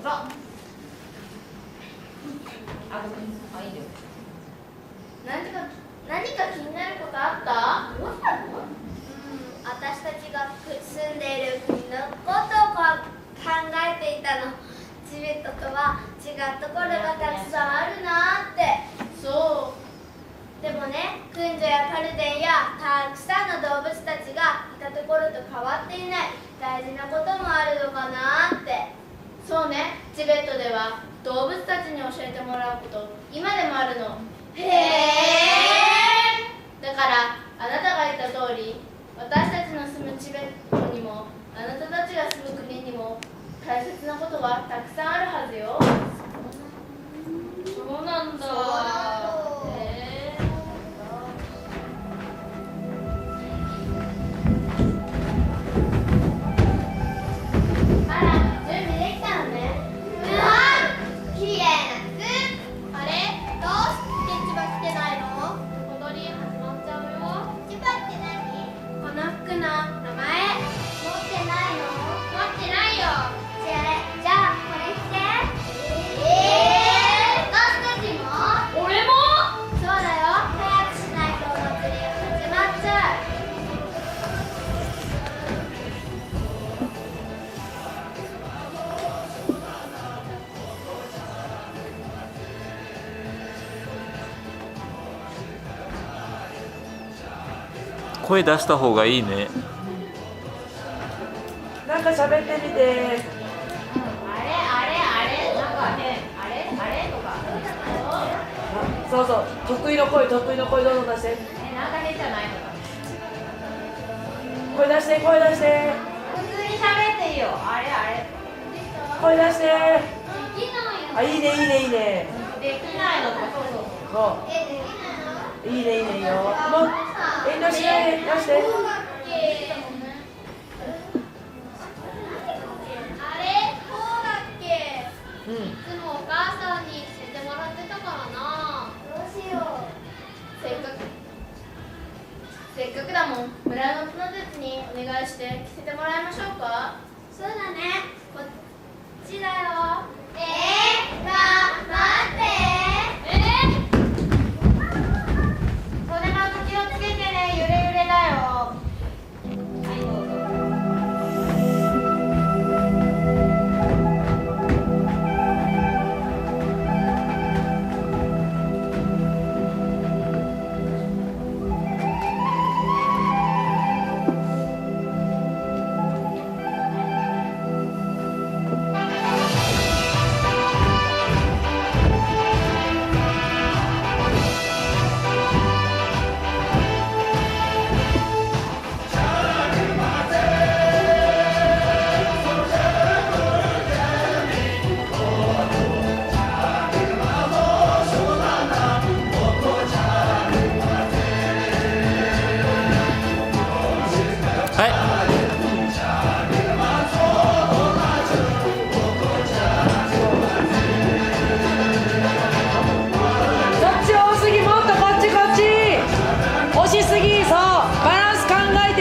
ぞ。あ、いいよ。何か気になることあった？どうしたの？私たちが住んでいる国のことを考えていたの。チベットとは違うところがたくさんあるなって。そう。でもね、クンジョやカルデンやたくさんの動物たちがいたところと変わっていない大事なこともあるのかなって。そうね、チベットでは動物たちに教えてもらうこと今でもあるの。へえ。だからあなたが言った通り、私たちの住むチベットにもあなたたちが住む国にも大切なことはたくさんあるはずよ。そうなんだ。あら、準備できたのね。きれいな服。あれ、どうして千葉着てないの？踊り始まっちゃうよ。千葉って何？この服の名前。持ってないの？持ってないよ。じゃあこれ着て。私たちも？俺も。そうだよ。早くしないとお祭りが始まっちゃう。声出した方がいいね。なんか喋ってみて。あれなんか変。あれとか。そうそう、得意の声どんどん出して。なんか変じゃないのか。声出して。普通に喋っていいよ。あれ。声出して。できないよ。あ、いいね。できないのか。そう。そできないの？う。いいねいいよ。もう遠慮しないで出して。あれ、こうだっけ？うん。いつもお母さんに教えてもらってたからな。どうしよう。せっかくだもん、村の大人たちにお願いして着せてもらいましょうか。そうだね。こっちだよ。待って。それまた気をつけてね。揺れだよ。はい、どうぞ。はい。そっち多すぎ、もっとこっち。押しすぎ、そう。バランス考えて。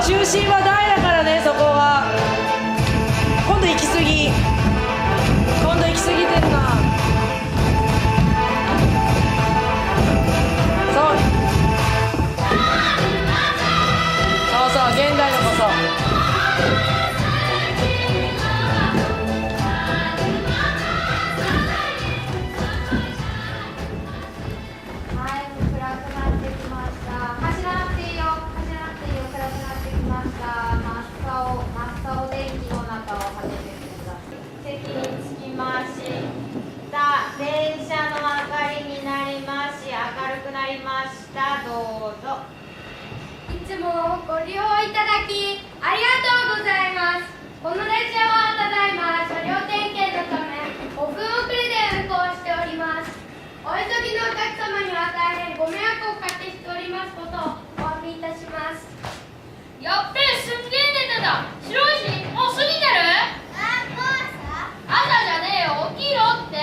中心は台だからね、そこは。今度行き過ぎてるな。そう、現代のこそ。はい、暗くなってきました。走らなくていいよ。暗くなってきました。真っ青電気の中を走ってください。席に着きました。電車の明かりになりまし、明るくなりました。どうぞ。いつもご利用いただきありがとうございます。この列車はただいま車両点検のため5分遅れで運行しております。お急ぎのお客様には大変ご迷惑をおかけしておりますことをお詫びいたします。やっべえ、すんげえネタだ。白いし、もう過ぎてる？もうさ。朝じゃねえよ、起きろって。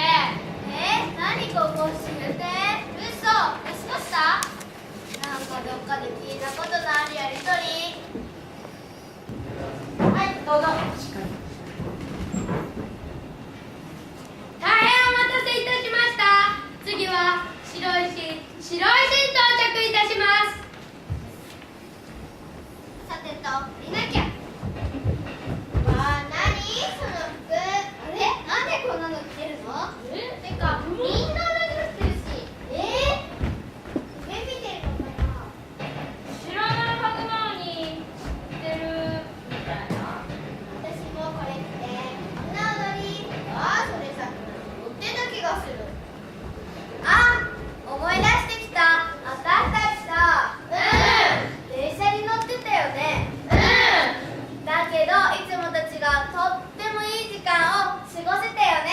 何ここ閉めて。嘘。少ししたなんかどっかで聞いたことのあるやりとり。はい、どうぞ。見なきゃ。わあ、なにその服。あれ、なんでこんなの着てるの？てか、みんな同じの着てるし。夢見てるのかな？知らないはずなのに着てるみたいな。私もこれ着て、こんな踊り。ああ、それさっき乗ってた気がする。あ、思い出してきた。私たちさ、電車に乗ってたよね。だけどいつもと違うとってもいい時間を過ごせたよね。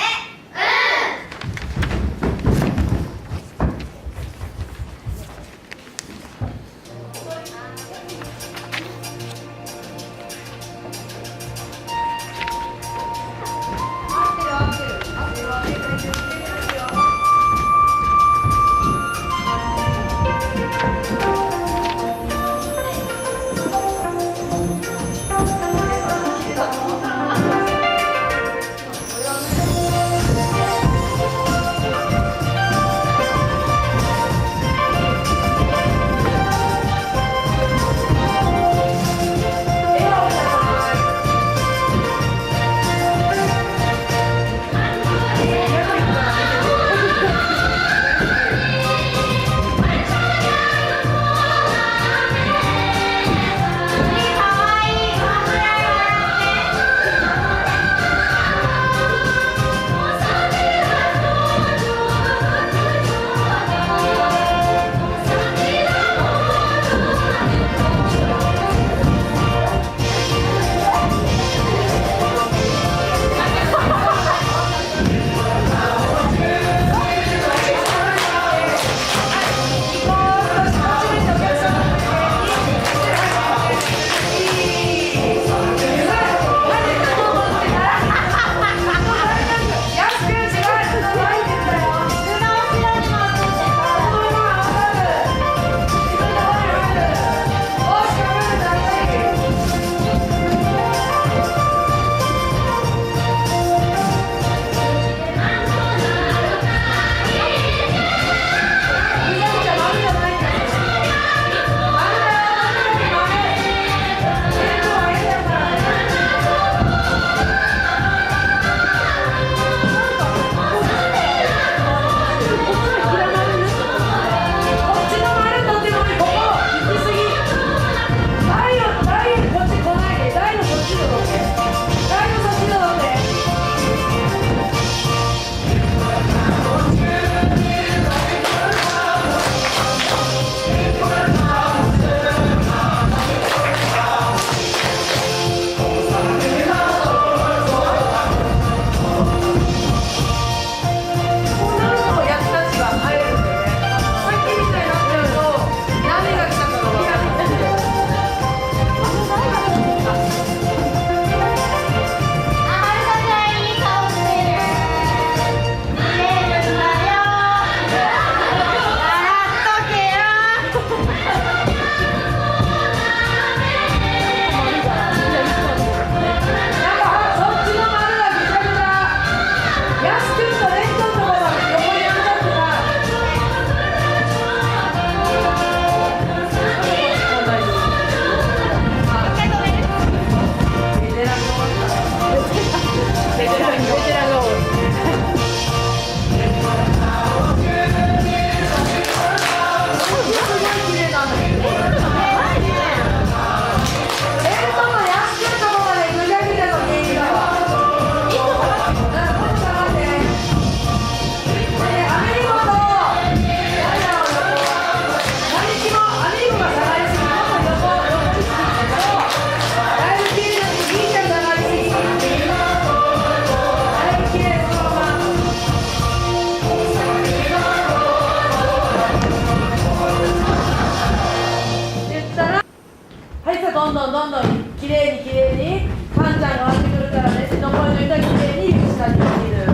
どんどんどんどんきれいにきれいにカンちゃんが割ってくるからね、残りの人はきれいに下に降りる。は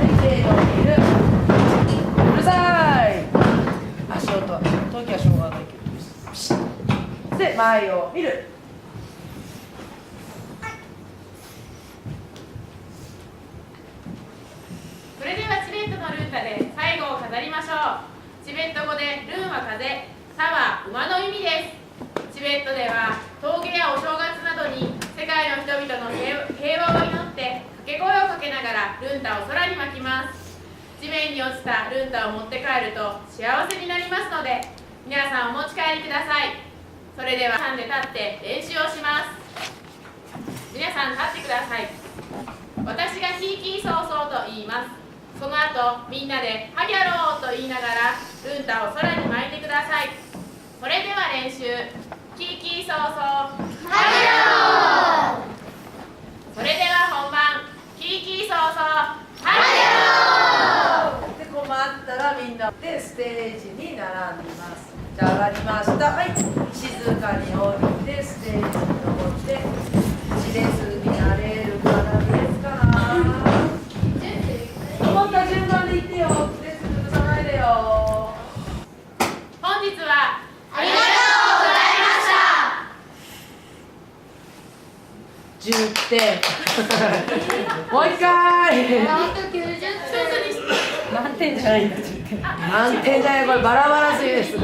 い、きれいに降りる。うるさい。足音は時はしょうがないけど、ピシッで前を見る。それではチベットのルータで最後を飾りましょう。チベット語でルーンは風、サは馬の意味です。チベットでは峠や界の人々の平和を祈って掛け声をかけながらルンタを空に巻きます。地面に落ちたルンタを持って帰ると幸せになりますので、皆さんお持ち帰りください。それでは3で立って練習をします。皆さん立ってください。私がキーキーソーソーと言います。その後みんなでハギャローと言いながらルンタを空に巻いてください。それでは練習。キーキーソーソーハギャロー。それでは本番。キーキーソーソーハギャロー。で困ったらみんなでステージに並びます。じゃあ上がりました。はい、静かに降りてステージに登って1列になれるかな、ですかな。思った順番で行ってよ。列崩さないでよ。本日はありがとうございました。10点。もう一回。一つにして満点じゃないんだ。満点じゃない、これバラバラすぎです。